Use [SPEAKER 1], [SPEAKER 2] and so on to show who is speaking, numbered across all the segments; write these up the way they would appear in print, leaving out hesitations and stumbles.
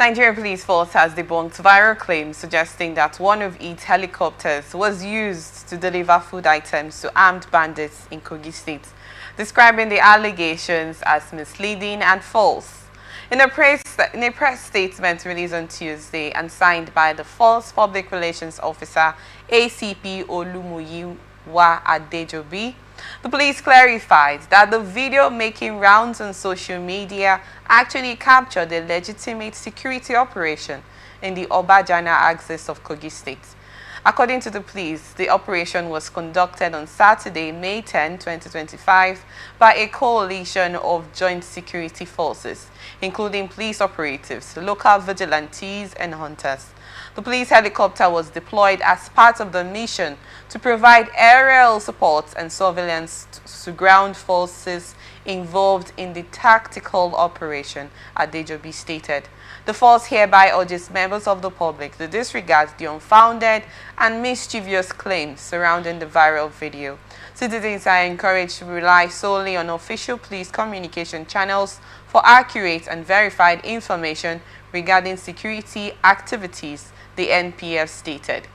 [SPEAKER 1] Nigeria Police Force has debunked viral claims suggesting that one of its helicopters was used to deliver food items to armed bandits in Kogi State, describing the allegations as misleading and false. In a press statement released on Tuesday and signed by the Force Public Relations Officer ACP Olumuyiwa Adejobi, the police clarified that the video making rounds on social media actually captured a legitimate security operation in the Obajana axis of Kogi State. According to the police, the operation was conducted on Saturday, May 10, 2025, by a coalition of joint security forces, including police operatives, local vigilantes, and hunters. The police helicopter was deployed as part of the mission to provide aerial support and surveillance to ground forces involved in the tactical operation, Adejobi stated. The force hereby urges members of the public to disregard the unfounded and mischievous claims surrounding the viral video. Citizens are encouraged to rely solely on official police communication channels for accurate and verified information regarding security activities, the NPF stated.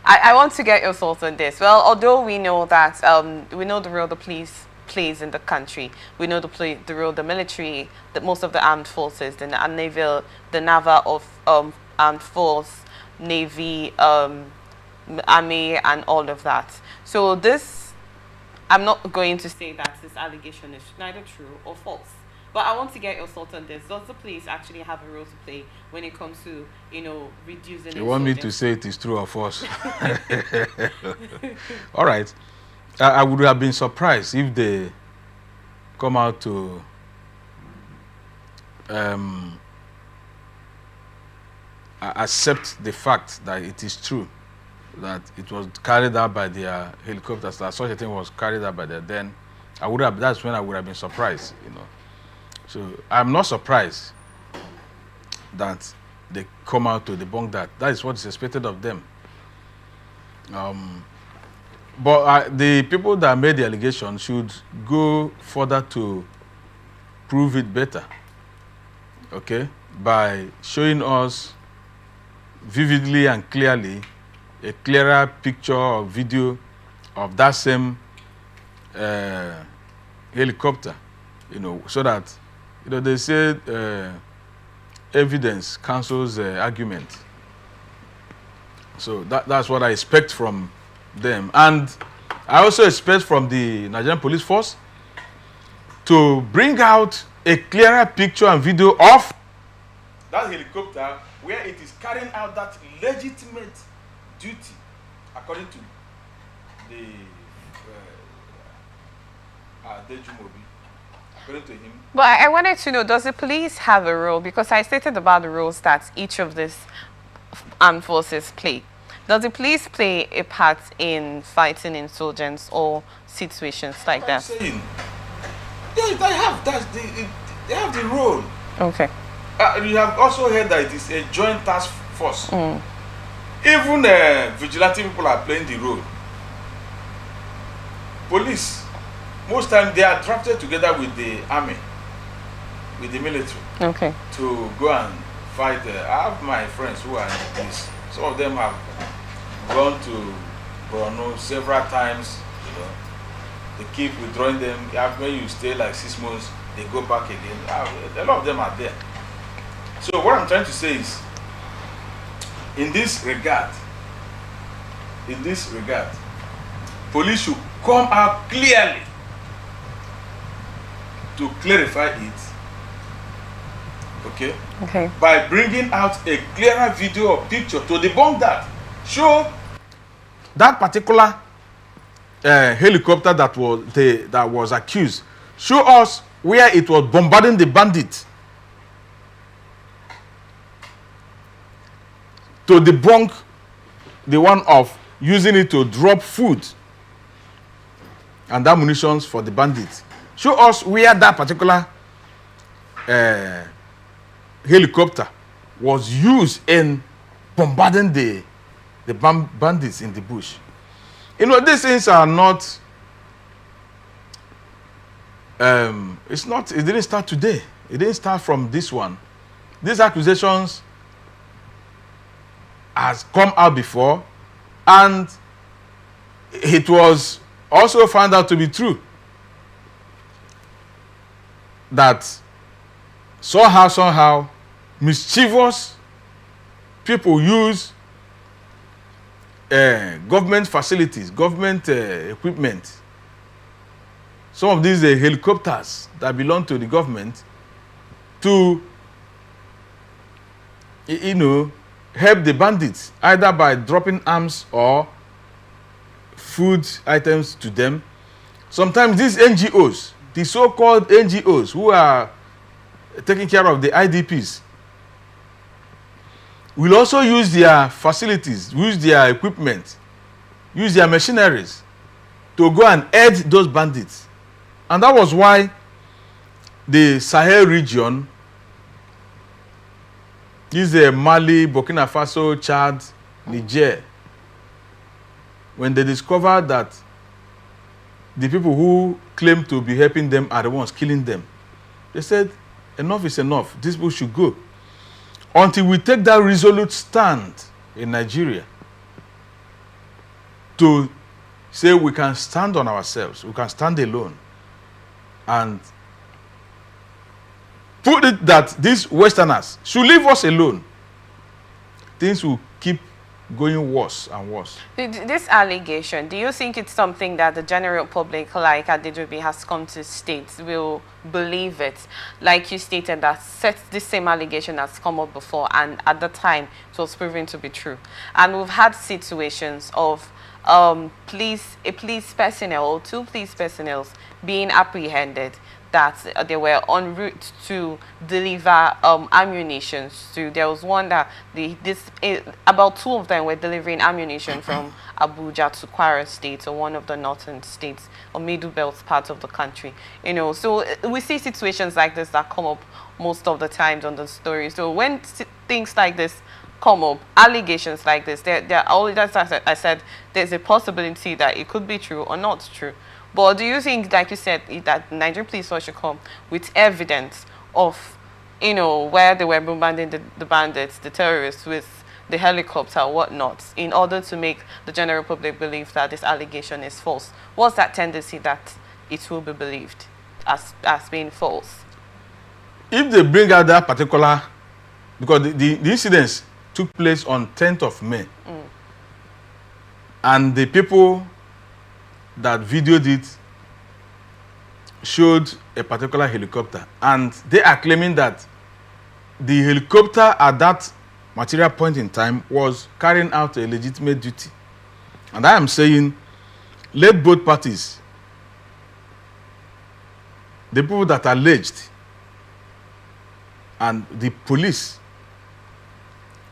[SPEAKER 1] I want to get your thoughts on this. Well, although we know that we know the role the police plays in the country, we know the role the military, that most of the armed forces, the naval of armed force, navy, army, and all of that. So this, I'm not going to say that this allegation is neither true or false. But I want to get your thoughts on this. Does the police actually have a role to play when it comes to, reducing...
[SPEAKER 2] You want me to say it is true or false? All right. I would have been surprised if they come out to accept the fact that it is true, that it was carried out by their helicopters, that such a thing was carried out by their then. That's when I would have been surprised, So I'm not surprised that they come out to debunk that. That is what is expected of them. But the people that made the allegation should go further to prove it better, okay, by showing us vividly and clearly a clearer picture or video of that same helicopter, so that they say evidence cancels argument. So that's what I expect from them. And I also expect from the Nigerian Police Force to bring out a clearer picture and video of that helicopter where it is carrying out that legitimate duty according to the Dejumobi. According to him.
[SPEAKER 1] But I wanted to know, does the police have a role? Because I stated about the roles that each of these armed forces play. Does the police play a part in fighting insurgents or situations like that?
[SPEAKER 2] Saying, yeah, they have. They have the role.
[SPEAKER 1] Okay.
[SPEAKER 2] You have also heard that it is a joint task force. Even vigilante people are playing the role. Police, most times they are drafted together with the army, with the military.
[SPEAKER 1] Okay.
[SPEAKER 2] To go and fight. I have my friends who are in the police. Some of them have gone to Borno several times. They keep withdrawing them. When you stay like 6 months, they go back again. A lot of them are there. So what I'm trying to say is, in this regard, police should come out clearly to clarify it, okay, by bringing out a clearer video or picture to debunk that. Show that particular helicopter that was accused. Show us where it was bombarding the bandits. To debunk the one of using it to drop food and ammunition for the bandits. Show us where that particular helicopter was used in bombarding the bandits in the bush. These things are not, it didn't start today. It didn't start from this one.
[SPEAKER 3] these accusations has come out before, and it was also found out to be true that somehow mischievous people use government facilities, government equipment, some of these helicopters that belong to the government, to help the bandits, either by dropping arms or food items to them. Sometimes these NGOs, the so-called NGOs who are taking care of the IDPs, will also use their facilities, use their equipment, use their machineries to go and aid those bandits. And that was why the Sahel region, is Mali, Burkina Faso, Chad, Niger, when they discovered that the people who claim to be helping them are the ones killing them, they said, enough is enough. These people should go. Until we take that resolute stand in Nigeria to say we can stand on ourselves, we can stand alone, and put it that these Westerners should leave us alone, things will keep going worse and worse.
[SPEAKER 1] This allegation, do you think it's something that the general public, like Adejobi has come to state, will believe it? Like you stated, that this same allegation has come up before, and at the time it was proven to be true. And we've had situations of police personnel or two police personnel being apprehended that they were en route to deliver ammunition to. There was one that about two of them were delivering ammunition from Abuja to Kwara State, or one of the northern states or middle belt part of the country. So we see situations like this that come up most of the times on the story. So when things like this come up, allegations like this, I said, there's a possibility that it could be true or not true. But do you think, like you said, that Nigerian police force should come with evidence of, where they were bombarding the bandits, the terrorists, with the helicopter or whatnot, in order to make the general public believe that this allegation is false? What's that tendency that it will be believed as being false?
[SPEAKER 3] If they bring out that particular, because the incidents took place on 10th of May, and the people that videoed it showed a particular helicopter, and they are claiming that the helicopter at that material point in time was carrying out a legitimate duty. And I am saying, let both parties, the people that are alleged and the police,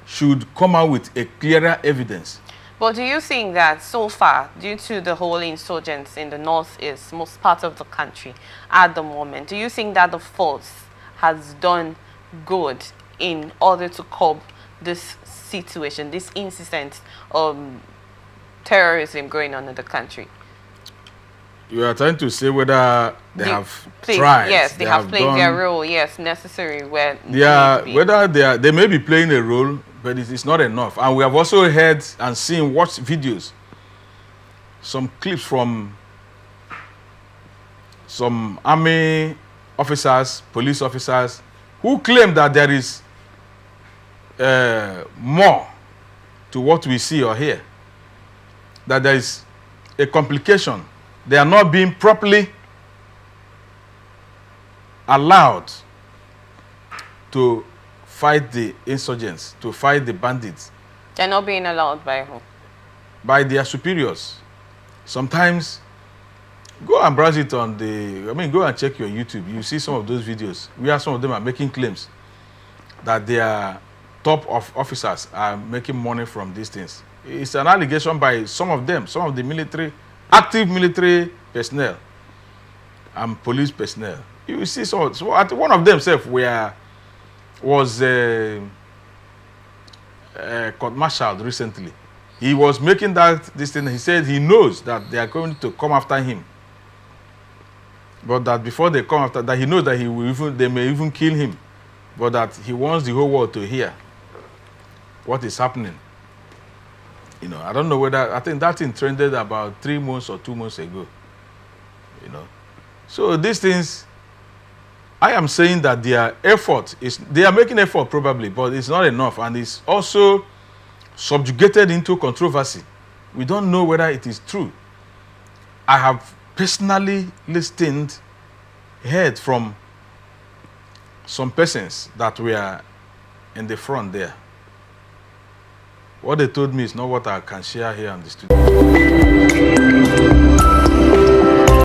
[SPEAKER 3] should come out with a clearer evidence.
[SPEAKER 1] But do you think that so far, due to the whole insurgents in the northeast, most part of the country at the moment, do you think that the force has done good in order to curb this situation, this incident of terrorism going on in the country?
[SPEAKER 3] You are trying to say whether they have tried.
[SPEAKER 1] Yes, they have played their role, yes, necessary.
[SPEAKER 3] Whether they may be playing a role, but it is not enough. And we have also heard and seen, watched videos, some clips from some army officers, police officers, who claim that there is more to what we see or hear, that there is a complication. They are not being properly allowed to fight the insurgents, to fight the bandits.
[SPEAKER 1] They're not being allowed by who?
[SPEAKER 3] By their superiors. Sometimes, go and browse it on go and check your YouTube. You see some of those videos where some of them are making claims that their top officers are making money from these things. It's an allegation by some of them, some of the military, active military personnel and police personnel. You see, so one of them was court-martialed recently. He was making this thing. He said he knows that they are going to come after him, but that before they come after that, he knows that they may even kill him. but that he wants the whole world to hear what is happening. You know, I don't know whether, I think that thing trended about 3 months or 2 months ago. You know, so these things, I am saying that their effort is, they are making effort probably, but it's not enough, and it's also subjugated into controversy. We don't know whether it is true. I have personally heard from some persons that were in the front there. What they told me is not what I can share here on the studio.